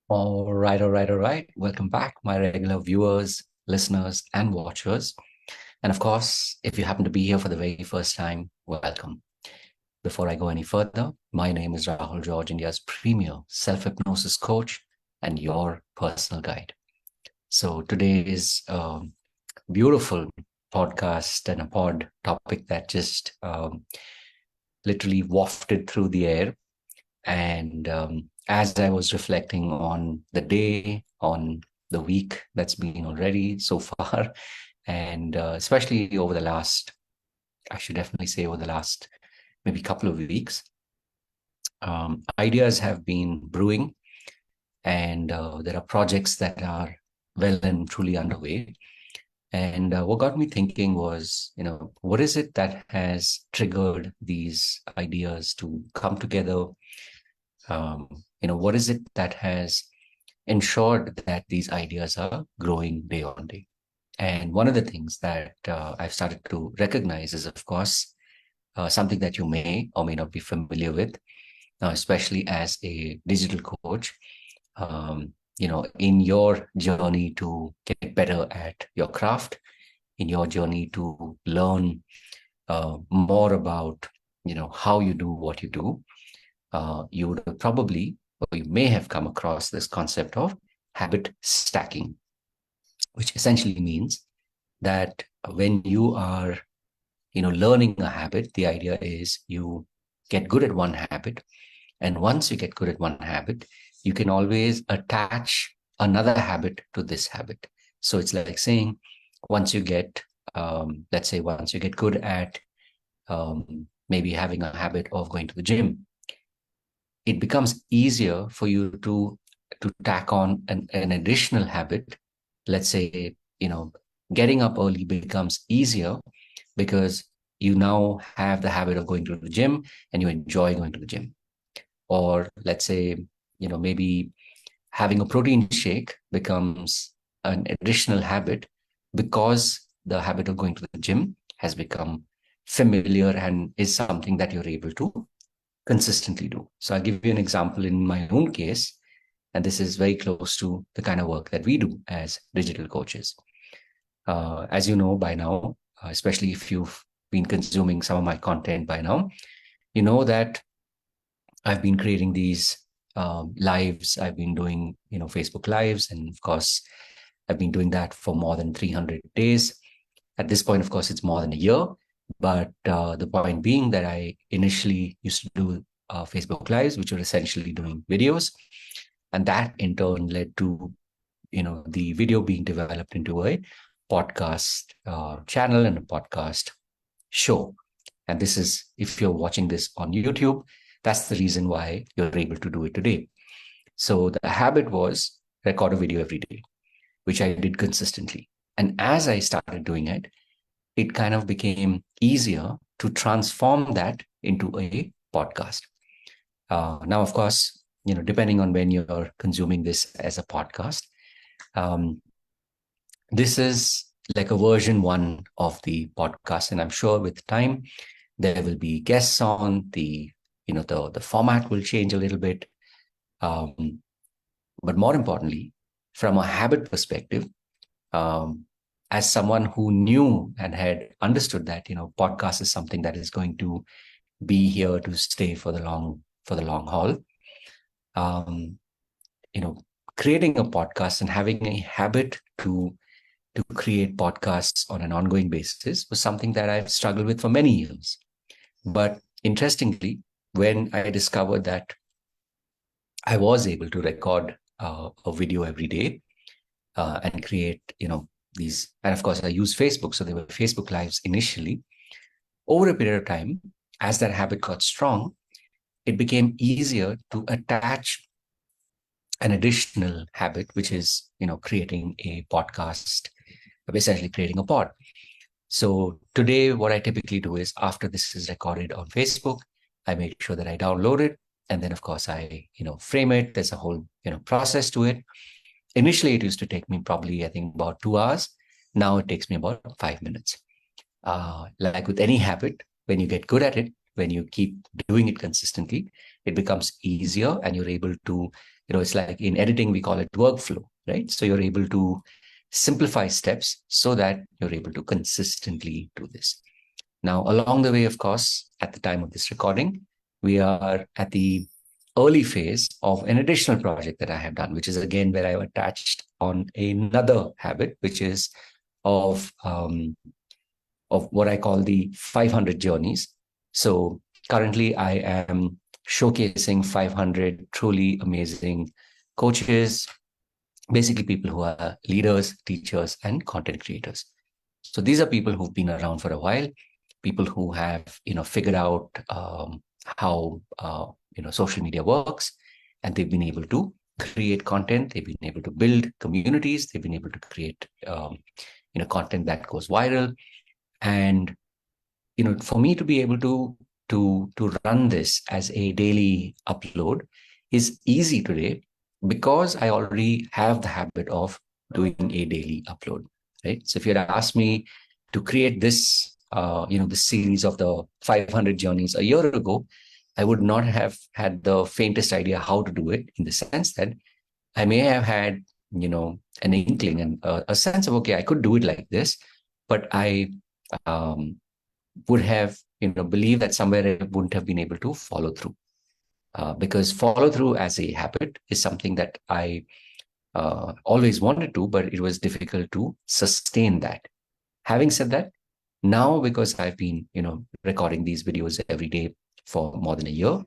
All right. Welcome back, my regular viewers, listeners, and watchers. And of course, if you happen to be here for the very first time, welcome. Before I go any further, my name is Rahul George, India's premier self hypnosis coach and your personal guide. So today is a beautiful podcast and a pod topic that just literally wafted through the air. And as I was reflecting on the day, on the week that's been already so far, and especially over the last, I should definitely say over the last maybe couple of weeks, ideas have been brewing, and there are projects that are well and truly underway. And what got me thinking was, what is it that has triggered these ideas to come together? What is it that has ensured that these ideas are growing day on day? And one of the things that I've started to recognize is, of course, something that you may or may not be familiar with, especially as a digital coach. In your journey to get better at your craft, in your journey to learn more about, how you do what you do, you would have probably, or you may have come across this concept of habit stacking, which essentially means that when you are, learning a habit, the idea is you get good at one habit. And once you get good at one habit, you can always attach another habit to this habit. So it's like saying, once you get, let's say, once you get good at maybe having a habit of going to the gym, it becomes easier for you to tack on an additional habit. Let's say, getting up early becomes easier because you now have the habit of going to the gym and you enjoy going to the gym. Or let's say, maybe having a protein shake becomes an additional habit because the habit of going to the gym has become familiar and is something that you're able to consistently do. So I'll give you an example in my own case, and this is very close to the kind of work that we do as digital coaches. As you know by now, especially if you've been consuming some of my content by now, you know that I've been creating these lives. I've been doing, Facebook lives, and of course, I've been doing that for more than 300 days. At this point, of course, it's more than a year. But the point being that I initially used to do Facebook lives, which were essentially doing videos, and that in turn led to, the video being developed into a podcast channel and a podcast show. And this is, if you're watching this on YouTube, that's the reason why you're able to do it today. So the habit was record a video every day, which I did consistently. And as I started doing it, it kind of became easier to transform that into a podcast. Now, of course, depending on when you're consuming this as a podcast, um, this is like a version one of the podcast. And I'm sure with time, there will be guests on the format will change a little bit. Um, but more importantly, from a habit perspective, um, as someone who knew and had understood that podcast is something that is going to be here to stay for the long haul, um, you know creating a podcast and having a habit to create podcasts on an ongoing basis was something that I've struggled with for many years. But interestingly, when I discovered that I was able to record a video every day and create, these, and of course I use Facebook, so there were Facebook lives initially. Over a period of time, as that habit got strong, it became easier to attach an additional habit, which is, creating a podcast, essentially creating a pod. So today, what I typically do is after this is recorded on Facebook, I make sure that I download it. And then, of course, I, frame it. There's a whole, process to it. Initially, it used to take me probably, I think, about 2 hours. Now it takes me about 5 minutes. Like with any habit, when you get good at it, when you keep doing it consistently, it becomes easier and you're able to it's like in editing, we call it workflow, right? So you're able to simplify steps so that you're able to consistently do this. Now, along the way, of course, at the time of this recording, we are at the early phase of an additional project that I have done, which is again where I've attached on another habit, which is of what I call the 500 journeys. So currently, I am showcasing 500 truly amazing coaches, basically people who are leaders, teachers, and content creators. So these are people who've been around for a while, people who have figured out how social media works, and they've been able to create content. They've been able to build communities. They've been able to create content that goes viral. And for me to be able to run this as a daily upload is easy today because I already have the habit of doing a daily upload, right? So if you had asked me to create this series of the 500 journeys a year ago, I would not have had the faintest idea how to do it, in the sense that I may have had an inkling and a sense of, okay, I could do it like this, but I um, would have believed that somewhere I wouldn't have been able to follow through, because follow through as a habit is something that I always wanted to, but it was difficult to sustain that. Having said that, now because I've been recording these videos every day for more than a year,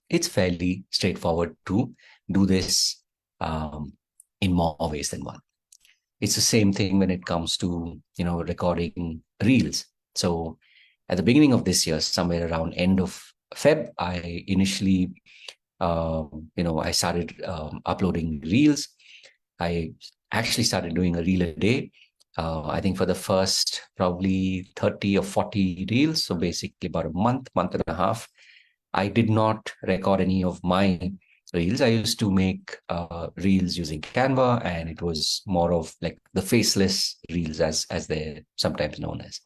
it's fairly straightforward to do this um, in more ways than one. It's the same thing when it comes to recording reels. So at the beginning of this year, somewhere around end of Feb, I initially I started uploading reels. I actually started doing a reel a day. I think for the first probably 30 or 40 reels, so basically about a month and a half, I did not record any of my reels. I used to make reels using Canva, and it was more of like the faceless reels, as they're sometimes known as.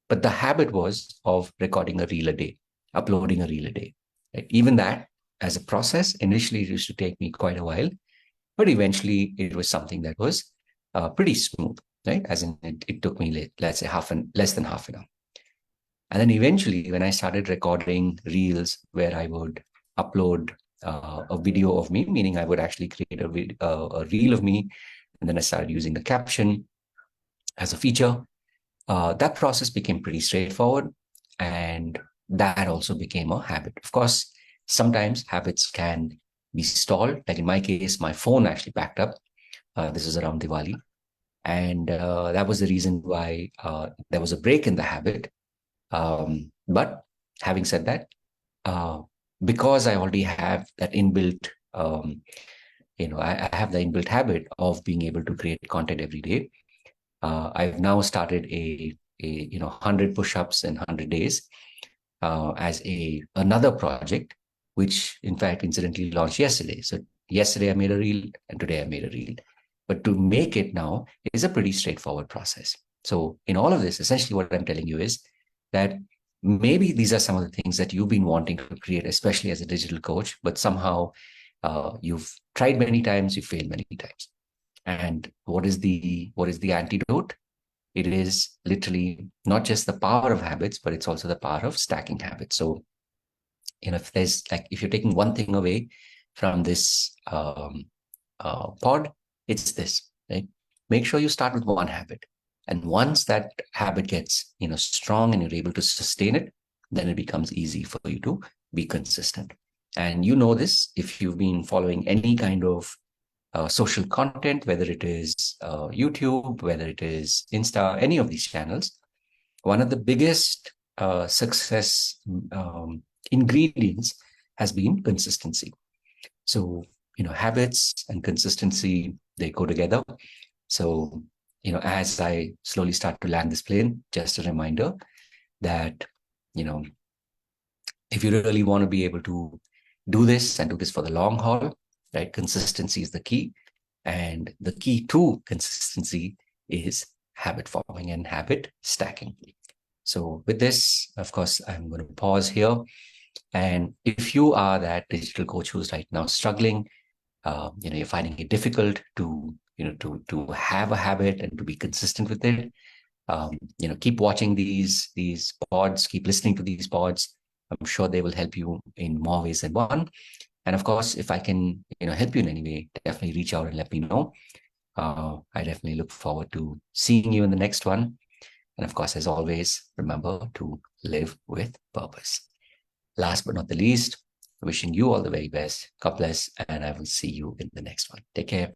But the habit was of recording a reel a day, uploading a reel a day. Right? Even that, as a process, initially it used to take me quite a while, but eventually it was something that was pretty smooth, right? As in, it took me, let's say, less than half an hour. And then eventually, when I started recording reels where I would upload a video of me, meaning I would actually create a reel of me, and then I started using the caption as a feature. That process became pretty straightforward, and that also became a habit. Of course, sometimes habits can be stalled. Like in my case, my phone actually backed up. This is around Diwali. And that was the reason why there was a break in the habit. But having said that, uh, because I already have that inbuilt, I have the inbuilt habit of being able to create content every day. I've now started a 100 push-ups in 100 days as another project, which in fact incidentally launched yesterday. So yesterday I made a reel, and today I made a reel. But to make it now is a pretty straightforward process. So in all of this, essentially what I'm telling you is that maybe these are some of the things that you've been wanting to create, especially as a digital coach, but somehow you've tried many times, you failed many times. And what is the antidote? It is literally not just the power of habits, but it's also the power of stacking habits. So, if you're taking one thing away from this pod, it's this, right? Make sure you start with one habit. And once that habit gets, strong and you're able to sustain it, then it becomes easy for you to be consistent. And you know this if you've been following any kind of social content, whether it is YouTube, whether it is Insta, any of these channels. One of the biggest success ingredients has been consistency. So, habits and consistency, they go together. So, as I slowly start to land this plane, just a reminder that, you know, if you really want to be able to do this and do this for the long haul, right, consistency is the key. And the key to consistency is habit forming and habit stacking. So with this, of course, I'm going to pause here. And if you are that digital coach who's right now struggling you're finding it difficult to to have a habit and to be consistent with it, keep watching these pods, keep listening to these pods. I'm sure they will help you in more ways than one. And of course, if I can help you in any way, definitely reach out and let me know. I definitely look forward to seeing you in the next one. And of course, as always, remember to live with purpose. Last but not the least, wishing you all the very best. God bless, and I will see you in the next one. Take care.